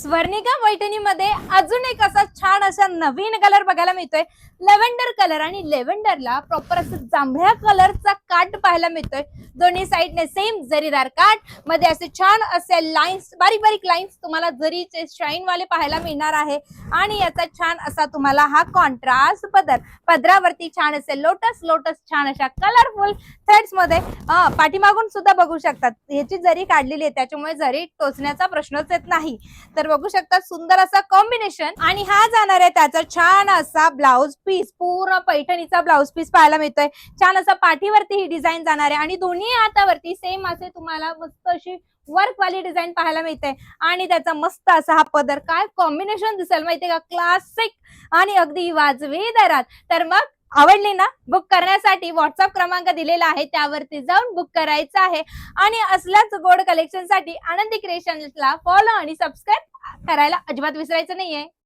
स्वर्णिका पैठणीमध्ये अजून एक असा छान असा नवीन कलर बघायला मिळतोय, लेव्हेंडर कलर. आणि लेव्हेंडरला प्रॉपर असं जांभळ्या कलरचा काठ पाहायला मिळतोय. दोन्ही साइडने सेम जरीदार काठ, मध्ये असे छान असे लाईन्स, बारीक बारीक लाईन्स तुम्हाला जरीचे शाईन वाले पाहायला मिळणार आहे. आणि याचा छान असा तुम्हाला हा कॉन्ट्रास्ट पदरावरती छान असे लोटस लोटस छान अशा कलरफुल थ्रेड्स मध्ये पाठीमागून सुद्धा बघू शकतात. ह्याची जरी काढलेली आहे त्याच्यामुळे जरी टोचण्याचा प्रश्नच येत नाही. तर बघू शकता सुंदर असा कॉम्बिनेशन. आणि हा जाणार आहे त्याचा छान असा ब्लाउज पीस, पूर्ण पैठणीचा ब्लाउज पीस पाहायला मिळतोय. छान असा पाठीवरती ही डिझाईन जाणार आहे आणि दोन्ही हातावरती सेम असे तुम्हाला मस्त अशी वर्क वाली डिझाईन पाहायला मिळते. आणि त्याचा मस्त असा हा पदर, काय कॉम्बिनेशन दिसेल माहितीये का, क्लासिक आणि अगदी वाजवी दरात. तर मग आवडली ना? बुक करण्यासाठी व्हॉट्सअप क्रमांक दिलेला आहे, त्यावरती जाऊन बुक करायचं आहे. आणि असल्याच गोड कलेक्शन साठी आनंदी क्रिएशन्सला फॉलो आणि सबस्क्राईब करायला अजिबात विसरायचं नाहीये.